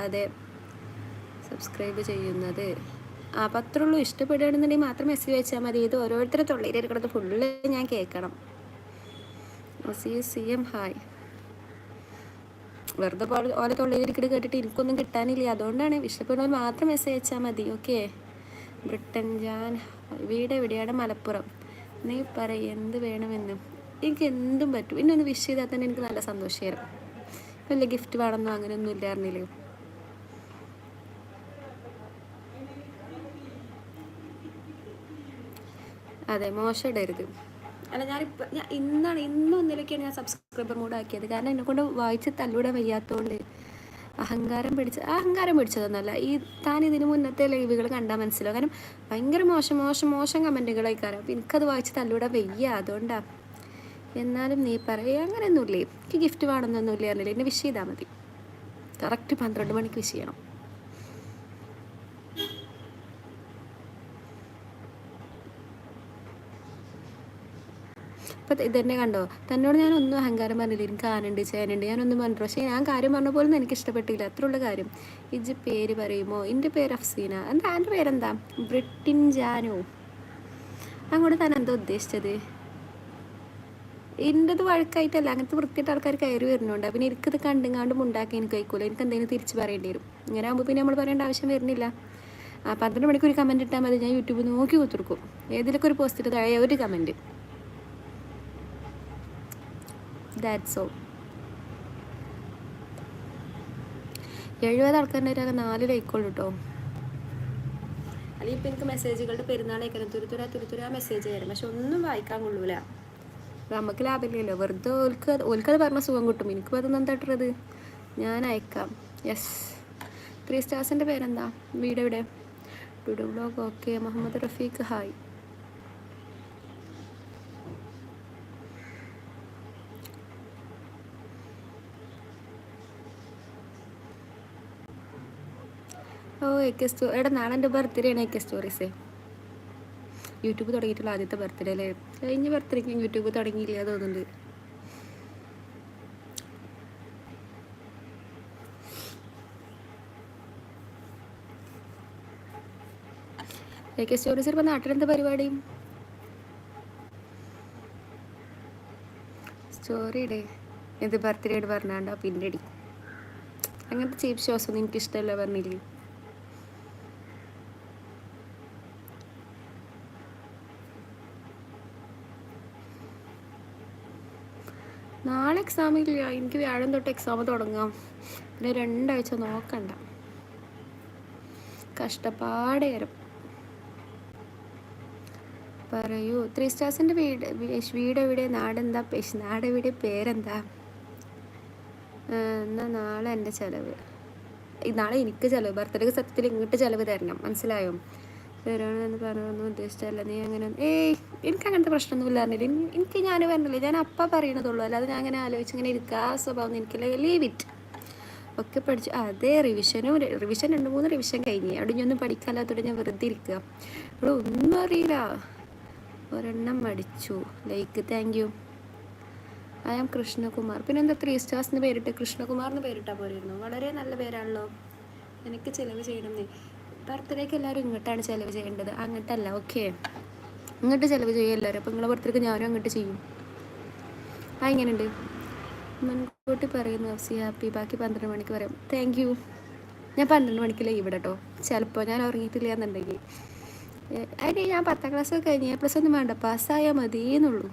അതെ, സബ്സ്ക്രൈബ് ചെയ്യുന്നത്. അപ്പം അത്രേ ഉള്ളൂ. ഇഷ്ടപ്പെടുകയാണെന്നുണ്ടെങ്കിൽ മാത്രം മെസ്സേജ് അയച്ചാൽ മതി. ഇത് ഓരോരുത്തരെ തൊള്ളയിലിരിക്കണത് ഫുള്ള് ഞാൻ കേൾക്കണം. CM hi. വെറുതെ ഓരോ തൊള്ളയിലിരിക്കട്ട് കേട്ടിട്ട് എനിക്കൊന്നും കിട്ടാനില്ല. അതുകൊണ്ടാണ്. ഇഷ്ടപ്പെടുന്നവർ മാത്രം മെസ്സേജ് അയച്ചാൽ മതി. ഓക്കെ. ബ്രിട്ടൻ ജാൻ വീട് എവിടെയാണ്? മലപ്പുറം. നീ പറയും എന്ത് വേണമെന്ന്. എനിക്ക് എന്തും പറ്റും. ഇന്നൊന്ന് വിഷ് ചെയ്താൽ തന്നെ എനിക്ക് നല്ല സന്തോഷമായിരുന്നു. വലിയ ഗിഫ്റ്റ് വേണമെന്നോ അങ്ങനെയൊന്നും ഇല്ലായിരുന്നില്ലേ. അതെ, മോശം ഇടരുത്. അല്ല, ഇന്നും ഒന്നിലേക്കാണ് ഞാൻ സബ്സ്ക്രൈബർ മോഡ് ആക്കിയത്. കാരണം എന്നെക്കൊണ്ട് വായിച്ച് തല്ലൂടെ വയ്യാത്തതുകൊണ്ട്. അഹങ്കാരം പിടിച്ചതൊന്നുമല്ല. താൻ ഇതിന് മുന്നത്തെ ലൈവുകൾ കണ്ടാൽ മനസ്സിലാവും. കാരണം ഭയങ്കര മോശം കമൻറ്റുകളായിക്കാരം. അപ്പം എനിക്കത് വായിച്ച് തല്ലൂടെ വയ്യ, അതുകൊണ്ടാണ്. എന്നാലും നീ പറയുക അങ്ങനെയൊന്നുമില്ലേ. എനിക്ക് ഗിഫ്റ്റ് വേണമെന്നൊന്നുമില്ല അറിയില്ല. എന്നെ വിഷ് ചെയ്താൽ മതി. കറക്റ്റ് 12 മണിക്ക് വിഷ് ചെയ്യണം. അപ്പം ഇതെന്നെ കണ്ടോ, തന്നോട് ഞാനൊന്നും അഹങ്കാരം പറഞ്ഞില്ല. എനിക്ക് ആനുണ്ട് ചേനുണ്ട് ഞാനൊന്നും പറഞ്ഞു. പക്ഷേ ഞാൻ കാര്യം പറഞ്ഞ പോലും എനിക്ക് ഇഷ്ടപ്പെട്ടില്ല. അത്രയുള്ള കാര്യം. ഇജ്ജ് പേര് പറയുമോ? എൻ്റെ പേര് അഫ്സീന. എന്താ എൻ്റെ പേരെന്താ? ബ്രിട്ടിൻ ജാനോ. അങ്ങോട്ട് താൻ എന്താ ഉദ്ദേശിച്ചത്? എൻ്റെത് വഴക്കായിട്ടല്ല, അങ്ങനത്തെ വൃത്തിയിട്ട് ആൾക്കാർ കയറി വരുന്നുണ്ട്. പിന്നെ എനിക്കിത് കണ്ടും ഉണ്ടാക്കി എനിക്ക് കഴിക്കൂല. എനിക്ക് എന്തെങ്കിലും തിരിച്ച് പറയേണ്ടി വരും. ഇങ്ങനെ ആകുമ്പോൾ പിന്നെ നമ്മൾ പറയേണ്ട ആവശ്യം വരുന്നില്ല. 12 മണിക്ക് ഒരു കമൻറ്റ് ഇട്ടാൽ മതി. ഞാൻ യൂട്യൂബ് നോക്കി കുത്തിർക്കും. ഏതിലൊക്കെ ഒരു പോസ്റ്റിട്ട് താഴെ ഒരു കമൻറ്റ്. That's all. 70 ആൾക്കാരുടെ ആകെ 4 ലൈക്കുള്ളൂ കേട്ടോ. അല്ലെങ്കിൽ ഇപ്പം എനിക്ക് മെസ്സേജുകളുടെ പെരുന്നാളേക്കാരം തുരുത്തുര മെസ്സേജ് തരും. പക്ഷെ ഒന്നും വായിക്കാൻ കൊള്ളൂല. നമുക്ക് ലാഭമില്ലല്ലോ. വെറുതെ ഓൽക്കത് പറഞ്ഞ സുഖം കിട്ടും. എനിക്കും അതൊന്നും തട്ടുന്നത്. ഞാൻ അയക്കാം. യെസ്. 3 സ്റ്റാർസിൻ്റെ പേരെന്താ? വീട് എവിടെ? ടുഡു vlog. Okay. Muhammad Rafeeq hi. ഓ, എടാ നാളെ എൻ്റെ ബർത്ത്ഡേ ആണ്. സ്റ്റോറീസേ യൂട്യൂബ് തുടങ്ങിയിട്ടുള്ള ആദ്യത്തെ ബർത്ത്ഡേ അല്ലേ? കഴിഞ്ഞ ബർത്ത്ഡേക്ക് യൂട്യൂബ് തുടങ്ങിയില്ല തോന്നുന്നുണ്ട്. സ്റ്റോറീസ് ഇപ്പോൾ നാട്ടിലെന്താ പരിപാടി? സ്റ്റോറി ഇടേ. എന്ത് ബർത്ത്ഡേ ആയിട്ട് പറഞ്ഞാണ്ടാ പിന്നടി. അങ്ങനത്തെ ചീപ്പ് ഷോസ് ഒന്നും എനിക്കിഷ്ടമല്ല പറഞ്ഞില്ലേ. നാളെ എക്സാമില്ല. എനിക്ക് വ്യാഴം തൊട്ട് എക്സാം തുടങ്ങാം. പിന്നെ 2 ആഴ്ച നോക്കണ്ട. കഷ്ടപ്പാടേരം. പറയൂ. 3 സ്റ്റാർസിൻ്റെ വീട് എവിടെ? നാടെന്താ? നാടെവിടെ? പേരെന്താ? എന്നാൽ നാളെ എൻ്റെ ചിലവ്. നാളെ എനിക്ക് ചിലവ്. ബർത്ത്ഡേക്ക് സത്യത്തിൽ ഇങ്ങോട്ട് ചിലവ് തരണം. മനസ്സിലായോ? വരാണെന്ന് പറഞ്ഞൊന്നും ഉദ്ദേശിച്ചല്ല. നീ അങ്ങനെ എനിക്ക് അങ്ങനത്തെ പ്രശ്നമൊന്നുമില്ല പറഞ്ഞില്ല. എനിക്ക് ഞാൻ പറഞ്ഞില്ലേ, ഞാൻ അപ്പം പറയണതുള്ളൂ. അല്ലാതെ ഞാൻ അങ്ങനെ ആലോചിച്ച് ഇങ്ങനെ ഇരിക്കുക ആ സ്വഭാവം എനിക്കില്ല. Leave it. ഒക്കെ പഠിച്ചു. അതേ റിവിഷൻ 2-3 റിവിഷൻ കഴിഞ്ഞ്. അവിടെ ഇനിയൊന്നും പഠിക്കാല്ലാത്തോടെ ഞാൻ വെറുതെ ഇരിക്കുക. ഇവിടെ ഒന്നും അറിയില്ല. ഒരെണ്ണം പഠിച്ചു. Like. Thank you. I am Krishnakumar. പിന്നെ എന്താ 3 സ്റ്റാർസിന് പേരിട്ട്? കൃഷ്ണകുമാർ എന്ന് പേരിട്ടാൽ പോരായിരുന്നു? വളരെ നല്ല പേരാണല്ലോ. എനിക്ക് ചിലവ് ചെയ്യണമെന്നേ. ബർത്ത്ഡേക്ക് എല്ലാവരും ഇങ്ങോട്ടാണ് ചിലവ് ചെയ്യേണ്ടത്, അങ്ങോട്ടല്ല. ഓക്കെ, ഇങ്ങോട്ട് ചിലവ് ചെയ്യും എല്ലാവരും. അപ്പോൾ നിങ്ങളെ ബർത്ത്ഡേക്ക് ഞാനും അങ്ങോട്ട് ചെയ്യും. എങ്ങനെയുണ്ട്? മുൻകൂട്ടി പറയുന്നു അഫ്സി ഹാപ്പി. ബാക്കി 12 മണിക്ക് പറയാം. Thank you. ഞാൻ 12 മണിക്ക് ലീവ് കേട്ടോ. ചിലപ്പോൾ ഞാൻ ഉറങ്ങിയിട്ടില്ല എന്നുണ്ടെങ്കിൽ. അതിന് ഞാൻ 10ാം ക്ലാസ് കഴിഞ്ഞ് A+ ഒന്നും വേണ്ട, പാസ്സായാൽ മതിയെന്നുള്ളൂ.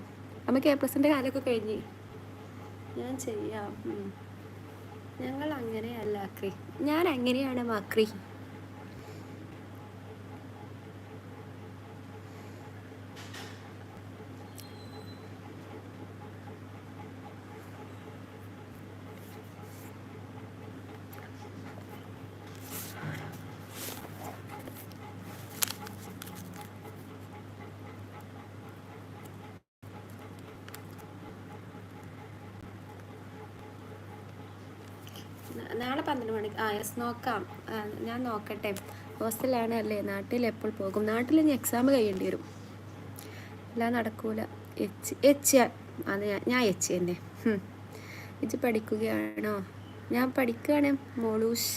നമുക്ക് A+ൻ്റെ കാലമൊക്കെ കഴിഞ്ഞ്. ഞാൻ ചെയ്യാം. ഞങ്ങൾ അങ്ങനെയല്ല ആക്രി. ഞാൻ അങ്ങനെയാണ് മാക്രി. നാളെ 12 മണിക്ക്. യെസ്, നോക്കാം. ഞാൻ നോക്കട്ടെ. ഹോസ്റ്റലാണ് അല്ലേ? നാട്ടിൽ എപ്പോൾ പോകും? നാട്ടിൽ ഇനി എക്സാം കഴിയേണ്ടി വരും. എല്ലാം നടക്കൂല. അത് ഞാൻ തന്നെ. ഇത് പഠിക്കുകയാണോ? ഞാൻ പഠിക്കുകയാണ് മോളൂസ്.